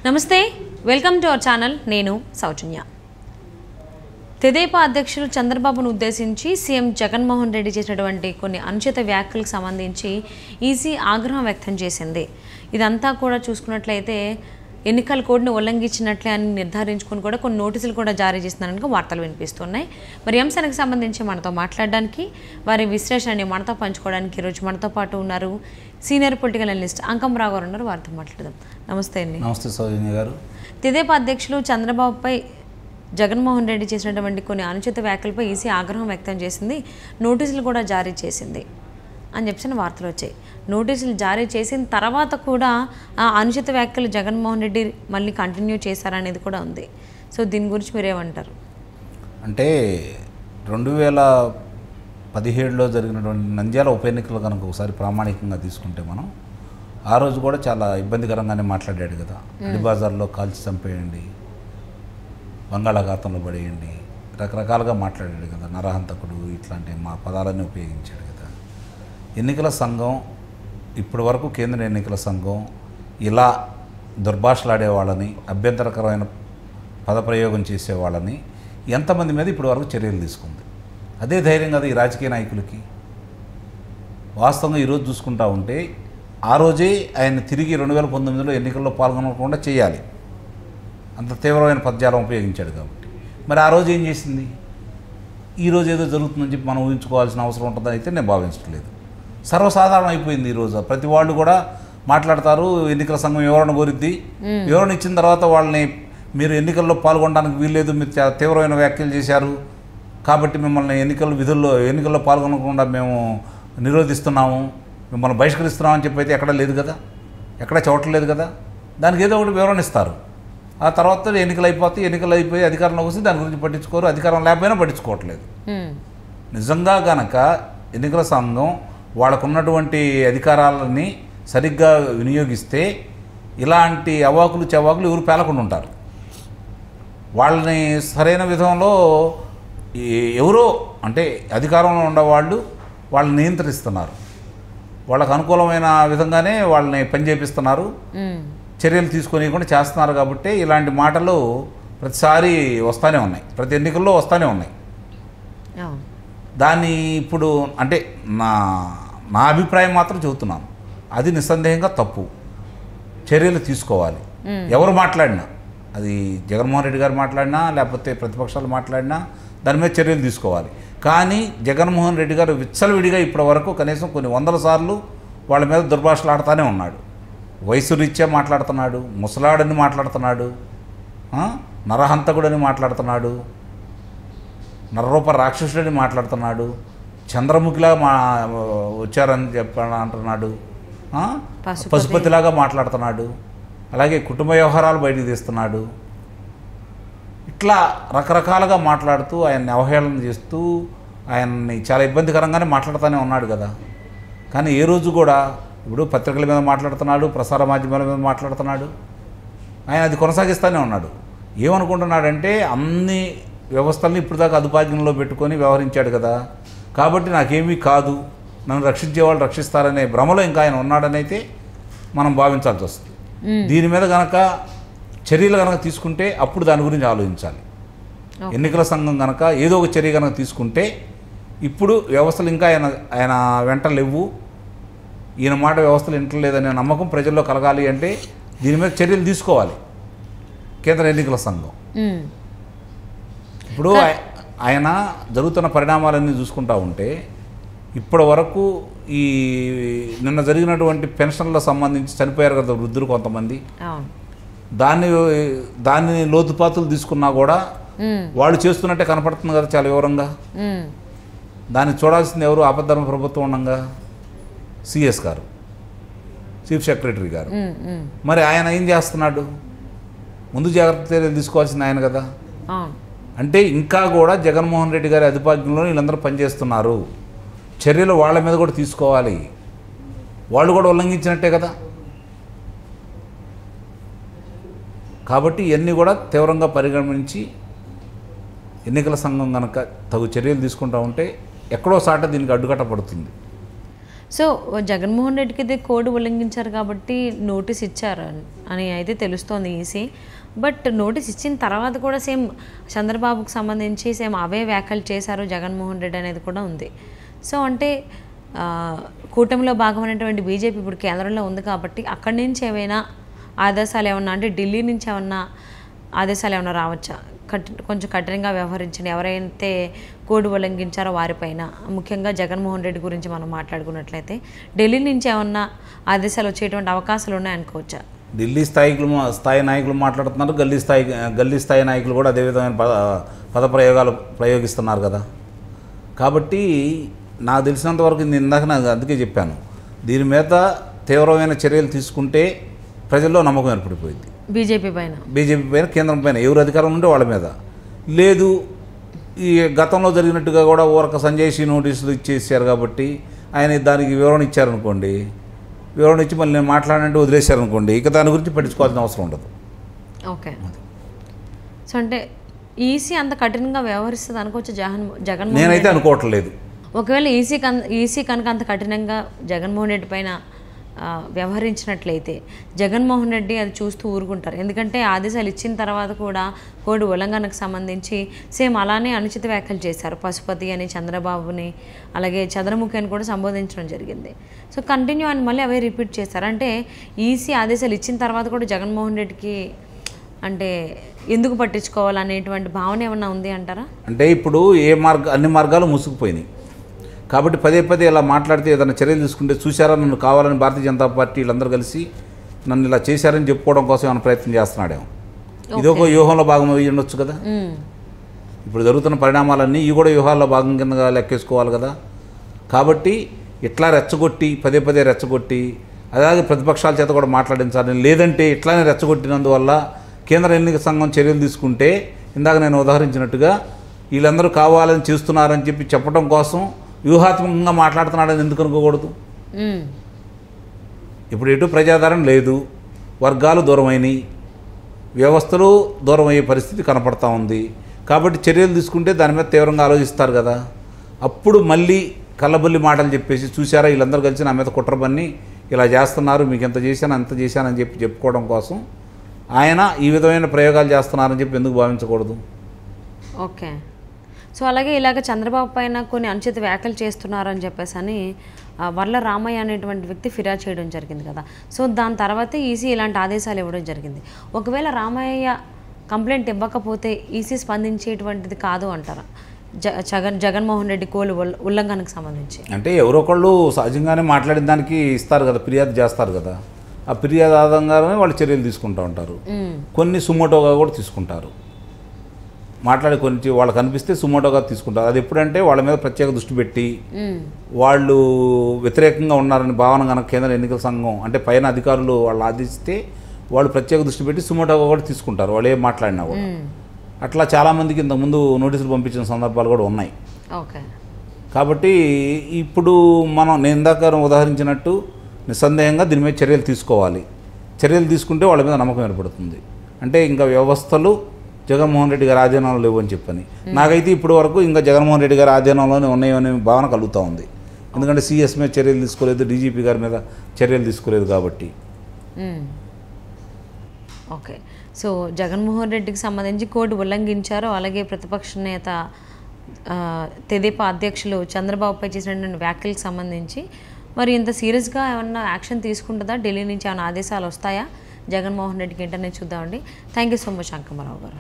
నమస్తే, welcome to our channel. నేను సౌజన్య. తెదేపా అధ్యక్షులు చంద్రబాబును ఉద్దేశించి సీఎం జగన్మోహన్ రెడ్డి చేసినటువంటి కొన్ని అనుచిత వ్యాఖ్యలకు సంబంధించి ఈసీ ఆగ్రహం వ్యక్తం చేసింది. ఇదంతా కూడా చూసుకున్నట్లయితే ఎన్నికల కోడ్ని ఉల్లంఘించినట్లే అని నిర్ధారించుకుని కూడా కొన్ని నోటీసులు కూడా జారీ చేస్తున్నారని వార్తలు వినిపిస్తున్నాయి. మరి అంశానికి సంబంధించి మనతో మాట్లాడడానికి, వారి విశ్లేషణని మనతో పంచుకోవడానికి ఈరోజు మనతో పాటు ఉన్నారు సీనియర్ పొలిటికల్ అనలిస్ట్ అంకంరావు గారు ఉన్నారు. వారితో మాట్లాడదాం. నమస్తే అండి. నమస్తే సౌజన్య గారు. తెదేపా అధ్యక్షులు చంద్రబాబుపై జగన్మోహన్ రెడ్డి చేసినటువంటి కొన్ని అనుచిత వ్యాఖ్యలపై ఈసీ ఆగ్రహం వ్యక్తం చేసింది, నోటీసులు కూడా జారీ చేసింది అని చెప్పిన వార్తలు వచ్చాయి. నోటీసులు జారీ చేసిన తర్వాత కూడా ఆ అనుచిత వ్యాఖ్యలు జగన్మోహన్ రెడ్డి మళ్ళీ కంటిన్యూ చేశారనేది కూడా ఉంది. సో దీని గురించి మీరేమంటారు? అంటే 2017లో జరిగినటువంటి నంద్యాల ఉప ఎన్నికలు కనుక ఒకసారి ప్రామాణికంగా తీసుకుంటే మనం ఆ రోజు కూడా చాలా ఇబ్బందికరంగానే మాట్లాడాడు కదా. అడిబాజార్లో కాల్చి చంపేయండి, బంగాళాఖాతంలో పడేయండి, రకరకాలుగా మాట్లాడాడు కదా. నరహంతకుడు ఇట్లాంటి మా పదాలన్నీ ఉపయోగించాడు కదా. ఎన్నికల సంఘం ఇప్పటి వరకు కేంద్ర ఎన్నికల సంఘం ఇలా దుర్భాషలాడే వాళ్ళని, అభ్యంతరకరమైన పదప్రయోగం చేసేవాళ్ళని ఎంతమంది మీద ఇప్పటి వరకు చర్యలు తీసుకుంది? అదే ధైర్యం కదా ఈ రాజకీయ నాయకులకి. వాస్తవంగా ఈరోజు చూసుకుంటా ఉంటే ఆ రోజే ఆయన తిరిగి 2019లో ఎన్నికల్లో పాల్గొనకుండా చేయాలి, అంత తీవ్రమైన పదజాలం ఉపయోగించాడు కాబట్టి. మరి ఆ రోజు ఏం చేసింది? ఈరోజు ఏదో జరుగుతుందని చెప్పి మనం ఊహించుకోవాల్సిన అవసరం ఉంటుందని అయితే నేను భావించట్లేదు. సర్వసాధారణం అయిపోయింది. ఈరోజు ప్రతి వాళ్ళు కూడా మాట్లాడతారు, ఎన్నికల సంఘం వివరణ కోరిద్ది, వివరణ ఇచ్చిన తర్వాత వాళ్ళని మీరు ఎన్నికల్లో పాల్గొనడానికి వీల్లేదు, మీరు తీవ్రమైన వ్యాఖ్యలు చేశారు కాబట్టి మిమ్మల్ని ఎన్నికల్లో పాల్గొనకుండా మేము నిరోధిస్తున్నాము, మిమ్మల్ని బహిష్కరిస్తున్నామని చెప్పి అయితే ఎక్కడా లేదు కదా, ఎక్కడా చూడట్లేదు కదా. దానికి ఏదో ఒకటి వివరణ ఇస్తారు. ఆ తర్వాత ఎన్నికలు అయిపోయి అధికారంలోకి వస్తే దాని గురించి పట్టించుకోరు, అధికారం లేకపోయినా పట్టించుకోవట్లేదు. నిజంగా గనక ఎన్నికల సంఘం వాళ్ళకున్నటువంటి అధికారాలని సరిగ్గా వినియోగిస్తే ఇలాంటి అవాకులు చవాకులు ఎవరు పేలకుండా ఉంటారు. వాళ్ళని సరైన విధంలో ఎవరో అంటే అధికారంలో ఉండేవాళ్ళు వాళ్ళని నియంత్రిస్తున్నారు, వాళ్ళకు అనుకూలమైన విధంగానే వాళ్ళని పనిచేపిస్తున్నారు, చర్యలు తీసుకొని చేస్తున్నారు. కాబట్టి ఇలాంటి మాటలు ప్రతిసారి వస్తూనే ఉన్నాయి, ప్రతి ఎన్నికల్లో వస్తూనే ఉన్నాయి. దాన్ని ఇప్పుడు అంటే నా అభిప్రాయం మాత్రం చెబుతున్నాను, అది నిస్సందేహంగా తప్పు. చర్యలు తీసుకోవాలి. ఎవరు మాట్లాడినా, అది జగన్మోహన్ రెడ్డి గారు మాట్లాడినా లేకపోతే ప్రతిపక్షాలు మాట్లాడినా దాని మీద చర్యలు తీసుకోవాలి. కానీ జగన్మోహన్ రెడ్డి గారు విచ్చలవిడిగా ఇప్పటి వరకు కనీసం కొన్ని వందల సార్లు వాళ్ళ మీద దుర్భాషలాడుతూనే ఉన్నాడు. వయసు రీత్యా మాట్లాడుతున్నాడు, ముసలాడని మాట్లాడుతున్నాడు, నరహంతకుడని మాట్లాడుతున్నాడు, నరరూప రాక్షసుడని మాట్లాడుతున్నాడు, చంద్రముఖిలాగా వచ్చారని అంటున్నాడు, పశుపతిలాగా మాట్లాడుతున్నాడు, అలాగే కుటుంబ వ్యవహారాలు బయటికి తీస్తున్నాడు. ఇట్లా రకరకాలుగా మాట్లాడుతూ ఆయన్ని అవహేళన చేస్తూ ఆయన్ని చాలా ఇబ్బందికరంగానే మాట్లాడుతూనే ఉన్నాడు కదా. కానీ ఏ రోజు కూడా ఇప్పుడు పత్రికల మీద మాట్లాడుతున్నాడు, ప్రసార మాధ్యమాల మీద మాట్లాడుతున్నాడు, ఆయన అది కొనసాగిస్తూనే ఉన్నాడు. ఏమనుకుంటున్నాడంటే అన్ని వ్యవస్థల్ని ఇప్పుడు దాకా అదుపాజ్ఞంలో పెట్టుకొని వ్యవహరించాడు కదా, కాబట్టి నాకేమీ కాదు, నన్ను రక్షించే వాళ్ళు రక్షిస్తారనే భ్రమలో ఇంకా ఆయన ఉన్నాడని అయితే మనం భావించాల్సి వస్తుంది. దీని మీద కనుక చర్యలు కనుక తీసుకుంటే అప్పుడు దాని గురించి ఆలోచించాలి. ఎన్నికల సంఘం కనుక ఏదో ఒక చర్య కనుక తీసుకుంటే ఇప్పుడు వ్యవస్థలు ఇంకా ఆయన వెంట లేవు, ఈయన మాట వ్యవస్థలు వింటలేదనే నమ్మకం ప్రజల్లో కలగాలి అంటే దీని మీద చర్యలు తీసుకోవాలి కేంద్ర ఎన్నికల సంఘం. ఇప్పుడు ఆయన జరుగుతున్న పరిణామాలన్నీ చూసుకుంటా ఉంటే ఇప్పటి వరకు ఈ నిన్న జరిగినటువంటి పెన్షన్లకు సంబంధించి చనిపోయారు కదా వృద్ధులు కొంతమంది, దాన్ని లోతుపాతులు తీసుకున్నా కూడా వాళ్ళు చేస్తున్నట్టే కనపడుతుంది కదా చాలా వివరంగా. దాన్ని చూడాల్సింది ఎవరు? ఆపద్ధర్మ ప్రభుత్వం ఉండగా సిఎస్ గారు, చీఫ్ సెక్రటరీ గారు. మరి ఆయన ఏం చేస్తున్నాడు? ముందు జాగ్రత్త చర్యలు తీసుకోవాల్సింది ఆయన కదా. అంటే ఇంకా కూడా జగన్మోహన్ రెడ్డి గారి అధిపాజ్ఞంలో వీళ్ళందరూ పనిచేస్తున్నారు, చర్యలు వాళ్ళ మీద కూడా తీసుకోవాలి. వాళ్ళు కూడా ఉల్లంఘించినట్టే కదా. కాబట్టి ఇవన్నీ కూడా తీవ్రంగా పరిగణించి ఎన్నికల సంఘం కనుక తగు చర్యలు తీసుకుంటూ ఉంటే ఎక్కడో సాట దీనికి అడ్డుకట్ట పడుతుంది. సో జగన్మోహన్ రెడ్డికి అయితే కోడ్ ఉల్లంఘించారు కాబట్టి నోటీస్ ఇచ్చారు అని అయితే తెలుస్తోంది ఈసీ. బట్ నోటీస్ ఇచ్చిన తర్వాత కూడా సేమ్ చంద్రబాబుకు సంబంధించి సేమ్ అవే వ్యాఖ్యలు చేశారు జగన్మోహన్ రెడ్డి అనేది కూడా ఉంది. సో అంటే కూటమిలో భాగమైనటువంటి బీజేపీ ఇప్పుడు కేంద్రంలో ఉంది కాబట్టి అక్కడి నుంచి ఏమైనా ఆదేశాలు ఏమన్నా, అంటే ఢిల్లీ నుంచి ఏమన్నా ఆదేశాలు ఏమన్నా రావచ్చా? కొంచెం కఠినంగా వ్యవహరించండి ఎవరైతే కోడ్ ఉల్లంఘించారో వారిపైన, ముఖ్యంగా జగన్మోహన్ రెడ్డి గురించి మనం మాట్లాడుకున్నట్లయితే ఢిల్లీ నుంచి ఏమన్నా ఆదేశాలు వచ్చేటువంటి అవకాశాలు ఉన్నాయనుకోవచ్చా? ఢిల్లీ స్థాయి నాయకులు మాట్లాడుతున్నారు, గల్లీ స్థాయి నాయకులు కూడా అదే విధమైన పదప్రయోగాలు ప్రయోగిస్తున్నారు కదా. కాబట్టి నాకు తెలిసినంతవరకు ఇందాక నాకు అందుకే చెప్పాను, దీని మీద తీవ్రమైన చర్యలు తీసుకుంటే ప్రజల్లో నమ్మకం ఏర్పడిపోయింది. బీజేపీ పైన కేంద్రం పైన ఎవరు అధికారం ఉంటే వాళ్ళ మీద లేదు. ఈ గతంలో జరిగినట్టుగా కూడా ఊరక సంజయ్ శ్రీ నోటీసులు ఇచ్చేసారు కాబట్టి ఆయన దానికి వివరణ ఇచ్చారనుకోండి, వివరణ ఇచ్చి మళ్ళీ నేను మాట్లాడంటే వదిలేశారనుకోండి, ఇక దాని గురించి పట్టించుకోవాల్సిన అవసరం ఉండదు. ఓకే. సో అంటే ఈసీ అంత కఠినంగా వ్యవహరిస్తుంది అనుకోవచ్చు జగన్? నేనైతే అనుకోవట్లేదు. ఒకవేళ ఈసీ కనుక అంత కఠినంగా జగన్మోహన్ రెడ్డి పైన వ్యవహరించినట్లయితే జగన్మోహన్ రెడ్డి అది చూస్తూ ఊరుకుంటారు. ఎందుకంటే ఆదేశాలు ఇచ్చిన తర్వాత కూడా కోడ్ ఉల్లంఘనకు సంబంధించి సేమ్ అలానే అనుచిత వ్యాఖ్యలు చేశారు. పశుపతి అని చంద్రబాబుని, అలాగే చంద్రముఖి అని కూడా సంబోధించడం జరిగింది. సో కంటిన్యూ అని మళ్ళీ అవే రిపీట్ చేశారు. అంటే ఈసీ ఆదేశాలు ఇచ్చిన తర్వాత కూడా జగన్మోహన్ రెడ్డికి అంటే ఎందుకు పట్టించుకోవాలనేటువంటి భావన ఏమన్నా ఉంది అంటారా? అంటే ఇప్పుడు అన్ని మార్గాలు మూసుకుపోయినాయి కాబట్టి పదే ఇలా మాట్లాడితే ఏదైనా చర్యలు తీసుకుంటే, చూశారా నన్ను కావాలని భారతీయ జనతా పార్టీ వీళ్ళందరూ కలిసి నన్ను ఇలా చేశారని చెప్పుకోవడం కోసం ఏమైనా ప్రయత్నం చేస్తున్నాడేమో. ఇదొక వ్యూహంలో భాగం అయ్యి ఉండొచ్చు కదా. ఇప్పుడు జరుగుతున్న పరిణామాలన్నీ ఇవి కూడా వ్యూహాల్లో భాగం కింద లెక్కేసుకోవాలి కదా. కాబట్టి ఇట్లా రెచ్చగొట్టి పదే రెచ్చగొట్టి అలాగే ప్రతిపక్షాల చేత కూడా మాట్లాడించాలని, లేదంటే ఇట్లానే రెచ్చగొట్టినందువల్ల కేంద్ర ఎన్నికల సంఘం చర్యలు తీసుకుంటే ఇందాక నేను ఉదాహరించినట్టుగా వీళ్ళందరూ కావాలని చేస్తున్నారని చెప్పడం కోసం వ్యూహాత్మకంగా మాట్లాడుతున్నాడని ఎందుకు అనుకోకూడదు? ఇప్పుడు ఎటు ప్రజాదరణ లేదు, వర్గాలు దూరమైనవి, వ్యవస్థలు దూరం అయ్యే పరిస్థితి కనపడతా ఉంది. కాబట్టి చర్యలు తీసుకుంటే దాని మీద తీవ్రంగా ఆలోచిస్తారు కదా. అప్పుడు మళ్ళీ కళ్ళబొల్లి మాటలు చెప్పేసి, చూసారా వీళ్ళందరూ కలిసి నా మీద కుట్ర పన్ని ఇలా చేస్తున్నారు, మీకు ఎంత చేశాను అంత చేశానని చెప్పుకోవడం కోసం ఆయన ఈ విధమైన ప్రయోగాలు చేస్తున్నారని చెప్పి ఎందుకు భావించకూడదు? ఓకే. సో అలాగే ఇలాగ చంద్రబాబు పైన కొన్ని అనుచిత వ్యాఖ్యలు చేస్తున్నారని చెప్పేసి అని వర్ల రామయ్య అనేటువంటి వ్యక్తి ఫిర్యాదు చేయడం జరిగింది కదా. సో దాని తర్వాత ఈసీ ఇలాంటి ఆదేశాలు ఇవ్వడం జరిగింది. ఒకవేళ రామయ్య కంప్లైంట్ ఇవ్వకపోతే ఈసీ స్పందించేటువంటిది కాదు అంటారా జగన్మోహన్ రెడ్డి కోలు ఉల్లంఘనకు సంబంధించి? అంటే ఎవరో ఒకళ్ళు సహజంగానే మాట్లాడిన దానికి ఇస్తారు కదా, ఫిర్యాదు చేస్తారు కదా. ఆ ఫిర్యాదు ఆధారంగానే వాళ్ళు చర్యలు తీసుకుంటూ ఉంటారు. కొన్ని సుమోటోగా కూడా తీసుకుంటారు. మాట్లాడి కొన్ని వాళ్ళకి అనిపిస్తే సుమోటోగా తీసుకుంటారు. అది ఎప్పుడంటే వాళ్ళ మీద ప్రత్యేక దృష్టి పెట్టి వాళ్ళు వ్యతిరేకంగా ఉన్నారని భావన కనుక కేంద్ర ఎన్నికల సంఘం అంటే పైన అధికారులు వాళ్ళు ఆదేశిస్తే వాళ్ళు ప్రత్యేక దృష్టి పెట్టి సుమోటోగా కూడా తీసుకుంటారు, వాళ్ళు ఏం మాట్లాడినా కూడా. అట్లా చాలామందికి ఇంతకుముందు నోటీసులు పంపించిన సందర్భాలు కూడా ఉన్నాయి. ఓకే. కాబట్టి ఇప్పుడు నేను ఇందాక ఉదాహరించినట్టు నిస్సందేహంగా దీని మీద చర్యలు తీసుకోవాలి. చర్యలు తీసుకుంటే వాళ్ళ మీద నమ్మకం ఏర్పడుతుంది. అంటే ఇంకా వ్యవస్థలు జగన్మోహన్ రెడ్డి గారి ఆధీనంలో లేవు అని చెప్పని నాకైతే ఇప్పటి వరకు ఇంకా జగన్మోహన్ రెడ్డి గారి ఆధీనంలోనే ఉన్నాయనే భావన కలుగుతూ ఉంది. ఎందుకంటే సిఎస్ మీద చర్యలు తీసుకోలేదు, డీజీపీ గారి మీద చర్యలు తీసుకోలేదు కాబట్టి. ఓకే. సో జగన్మోహన్ రెడ్డికి సంబంధించి కోడ్ ఉల్లంఘించారు. అలాగే ప్రతిపక్ష నేత తెదేపా అధ్యక్షులు చంద్రబాబుపై చేసినటువంటి వ్యాఖ్యలకు సంబంధించి మరి ఇంత సీరియస్గా ఏమన్నా యాక్షన్ తీసుకుంటుందా? ఢిల్లీ నుంచి ఏమైనా ఆదేశాలు వస్తాయా జగన్మోహన్ రెడ్డికి? ఏంటనే చూద్దామండి. Thank you so much Ankamma Rao గారు.